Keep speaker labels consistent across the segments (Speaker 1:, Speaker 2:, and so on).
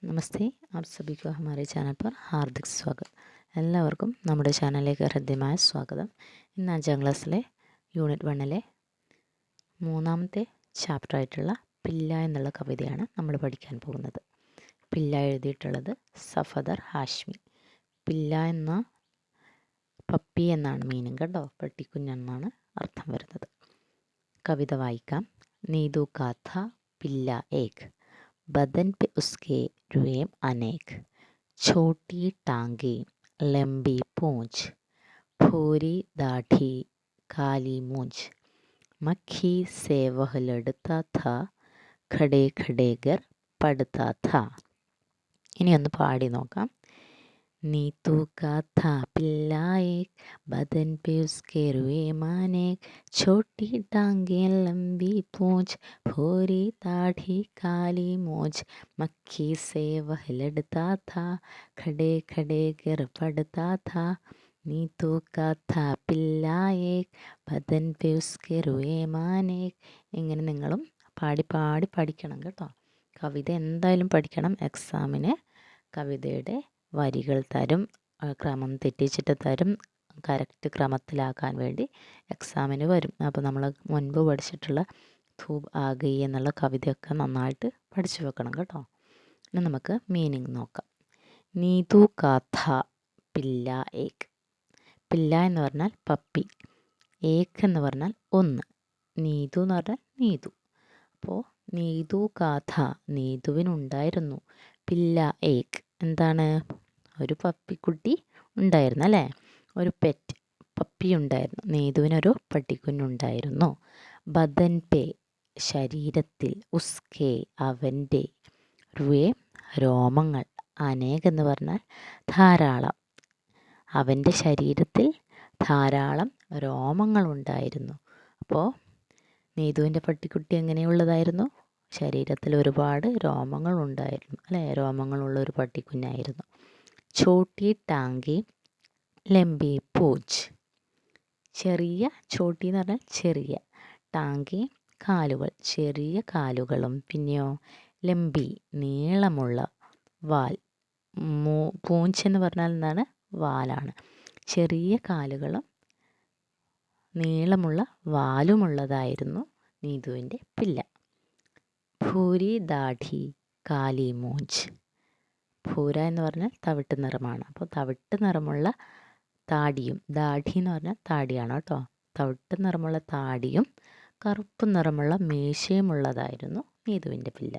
Speaker 1: നമസ്തേ, आप सभी को हमारे चैनल पर हार्दिक स्वागत. എല്ലാവർക്കും നമ്മുടെ ചാനലിലേക്ക് ഹൃദ്യമായ സ്വാഗതം. ഇന്ന് 5ാം ക്ലാസ്സിലെ യൂണിറ്റ് 1ലെ മൂന്നാമത്തെ ചാപ്റ്റർ ആയിട്ടുള്ള പില്ല എന്നുള്ള കവിതയാണ് നമ്മൾ പഠിക്കാൻ പോകുന്നത്. പില്ല എഴുതിയിട്ടുള്ളത് സഫദർ ഹാഷ്മി. പില്ല എന്ന പപ്പി എന്നാണ് മീനിങ് കേട്ടോ, പട്ടിക്കുഞ്ഞെന്നാണ് അർത്ഥം വരുന്നത്. കവിത വായിക്കാം. നീതു കാഥ പില്ല ഏക്, बदन पे उसके रुएं अनेक, छोटी टांगें लंबी पूंछ, भूरी दाढ़ी काली मूंछ, मक्खी से वह लड़ता था, खड़े खड़े गर पड़ता था. ഇനി ഒന്ന് പാടി നോക്കാം. नीतू का था पिल्ला एक, बदन पे उसके रुए मानेक, छोटी टांगें लंबी पूंछ, भूरी दाढ़ी काली मूंछ, मक्खी से वह लड़ता था, खड़े खड़े गिर पड़ता था. नीतू का था पिल्ला एक, बदन पे उसके रुए मानेक. ഇങ്ങനെ നിങ്ങളും പാടി പാടി പഠിക്കണം കേട്ടോ. കവിത എന്തായാലും പഠിക്കണം. എക്സാമിന് കവിതയുടെ വരികൾ തരും, ക്രമം തെറ്റിച്ചിട്ട് തരും, കറക്റ്റ് ക്രമത്തിലാക്കാൻ വേണ്ടി എക്സാമിന് വരും. അപ്പോൾ നമ്മൾ മുൻപ് പഠിച്ചിട്ടുള്ള ധൂപ് ആഗയി എന്നുള്ള കവിതയൊക്കെ നന്നായിട്ട് പഠിച്ചു വെക്കണം കേട്ടോ. ഇനി നമുക്ക് മീനിങ് നോക്കാം. നീതു കാഥ പില്ല ഏക്. പില്ല എന്ന് പറഞ്ഞാൽ പപ്പി, ഏക് എന്ന് പറഞ്ഞാൽ ഒന്ന്, നീതു എന്ന് പറഞ്ഞാൽ നീതു. അപ്പോൾ നീതു കാഥ, നീതുവിനുണ്ടായിരുന്നു, പില്ല ഏക് എന്താണ്, ഒരു പപ്പിക്കുട്ടി ഉണ്ടായിരുന്നു അല്ലേ, ഒരു പെറ്റ് പപ്പി ഉണ്ടായിരുന്നു. നീതുവിനൊരു പട്ടിക്കുഞ്ഞുണ്ടായിരുന്നു. ബദൻ പേ ശരീരത്തിൽ, ഉസ്കെ അവൻ്റെ, റുവേ രോമങ്ങൾ, അനേക് എന്ന് പറഞ്ഞാൽ ധാരാളം, അവൻ്റെ ശരീരത്തിൽ ധാരാളം രോമങ്ങളുണ്ടായിരുന്നു. അപ്പോൾ നീതുവിൻ്റെ പട്ടിക്കുട്ടി എങ്ങനെയുള്ളതായിരുന്നു, ശരീരത്തിൽ ഒരുപാട് രോമങ്ങൾ ഉണ്ടായിരുന്നു അല്ലേ, രോമങ്ങളുള്ള ഒരു പട്ടിക്കുഞ്ഞായിരുന്നു. ചോട്ടി ടാങ്കി ലംബി പൂച്ച്, ചെറിയ, ചോട്ടി എന്ന് പറഞ്ഞാൽ ചെറിയ, ടാങ്കി കാലുകൾ, ചെറിയ കാലുകളും, പിന്നെയോ ലംബി നീളമുള്ള വാൽ, പൂഞ്ച് എന്ന് പറഞ്ഞാൽ എന്താണ്, വാലാണ്. ചെറിയ കാലുകളും നീളമുള്ള വാലുമുള്ളതായിരുന്നു നീതുവിൻ്റെ പില്ല. ഭൂരി ദാഢി കാലി മൂഞ്ച്, ഭൂര എന്ന് പറഞ്ഞാൽ തവിട്ട് നിറമാണ്. അപ്പോൾ തവിട്ട് നിറമുള്ള താടിയും, ദാഢി എന്ന് പറഞ്ഞാൽ താടിയാണ് കേട്ടോ, തവിട്ട് നിറമുള്ള താടിയും കറുപ്പ് നിറമുള്ള മീശയുമുള്ളതായിരുന്നു നീതുവിൻ്റെ പില്ല.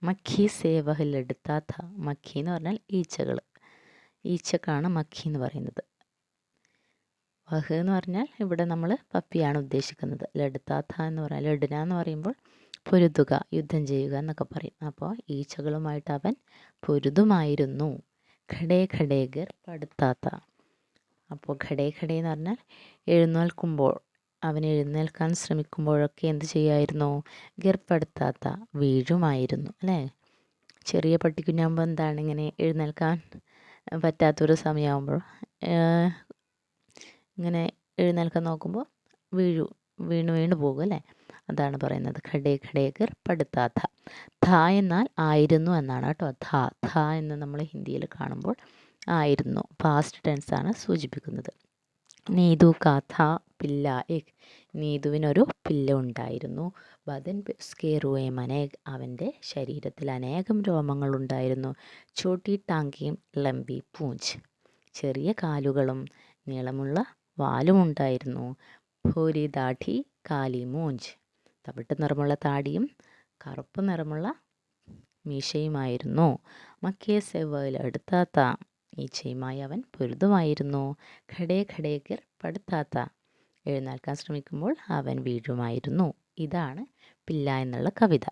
Speaker 1: മഖി സേവഹിലെടുത്താത്ത, മഖി എന്ന് പറഞ്ഞാൽ ഈച്ചകൾ, ഈച്ചക്കാണ് മഖി എന്ന് പറയുന്നത്. വഹ് എന്ന് പറഞ്ഞാൽ ഇവിടെ നമ്മൾ പപ്പിയാണ് ഉദ്ദേശിക്കുന്നത്. ലടുത്താത്ത എന്ന് പറഞ്ഞാൽ, ലഡുന എന്ന് പറയുമ്പോൾ പൊരുതുക, യുദ്ധം ചെയ്യുക എന്നൊക്കെ പറയും. അപ്പോൾ ഈച്ചകളുമായിട്ട് അവൻ പൊരുതുമായിരുന്നു. ഖടേ ഖടേ ഗർ പടുത്താത്ത, അപ്പോൾ ഖടേ ഖടേ എന്ന് പറഞ്ഞാൽ എഴുന്നേൽക്കുമ്പോൾ, അവൻ എഴുന്നേൽക്കാൻ ശ്രമിക്കുമ്പോഴൊക്കെ എന്ത് ചെയ്യുമായിരുന്നു, ഗർപ്പെടുത്താത്ത വീഴുമായിരുന്നു അല്ലേ. ചെറിയ പട്ടിക്കുഞ്ഞാകുമ്പോൾ എന്താണ്, ഇങ്ങനെ എഴുന്നേൽക്കാൻ പറ്റാത്തൊരു സമയമാകുമ്പോൾ ഇങ്ങനെ എഴുന്നേൽക്കാൻ നോക്കുമ്പോൾ വീണു പോകും അല്ലേ, അതാണ് പറയുന്നത്. ഖടേ ഖടേ ഗർ പടുത്താത്ത. ഥ എന്നാൽ ആയിരുന്നു എന്നാണ് കേട്ടോ. ഥ എന്ന് നമ്മൾ ഹിന്ദിയിൽ കാണുമ്പോൾ ആയിരുന്നു, പാസ്റ്റ് ടെൻസാണ് സൂചിപ്പിക്കുന്നത്. നീതു കാഥ പില്ല ഏക്, നീതുവിനൊരു പില്ല ഉണ്ടായിരുന്നു. ബദൻ സ്കേറുവേ മനേക്, അവൻ്റെ ശരീരത്തിൽ അനേകം രോമങ്ങൾ ഉണ്ടായിരുന്നു. ചോട്ടി ടാങ്കിയും ലംബി പൂഞ്ച്, ചെറിയ കാലുകളും നീളമുള്ള വാലുമുണ്ടായിരുന്നു. ഭൂരി ദാഢി കാലി മൂഞ്ച്, തവിട്ട് നിറമുള്ള താടിയും കറുപ്പ് നിറമുള്ള മീശയുമായിരുന്നു. മക്കിയെ സെവയിൽ എടുത്താത്ത, ഈച്ചയുമായി അവൻ പൊരുതുമായിരുന്നു. ഖടേ ഖടേ ഗർ പടുത്താത്ത, എഴുന്നേൽക്കാൻ ശ്രമിക്കുമ്പോൾ അവൻ വീഴുമായിരുന്നു. ഇതാണ് പില്ല എന്നുള്ള കവിത.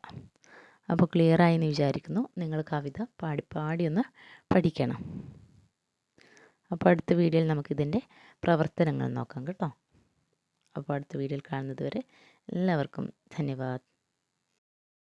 Speaker 1: അപ്പോൾ ക്ലിയറായി എന്ന് വിചാരിക്കുന്നു. നിങ്ങൾ കവിത പാടി ഒന്ന് പഠിക്കണം. അപ്പോൾ അടുത്ത വീഡിയോയിൽ നമുക്കിതിൻ്റെ പ്രവർത്തനങ്ങൾ നോക്കാം കേട്ടോ. അപ്പോൾ അടുത്ത വീഡിയോയിൽ കാണുന്നത് വരെ എല്ലാവർക്കും ധന്യവാദ്.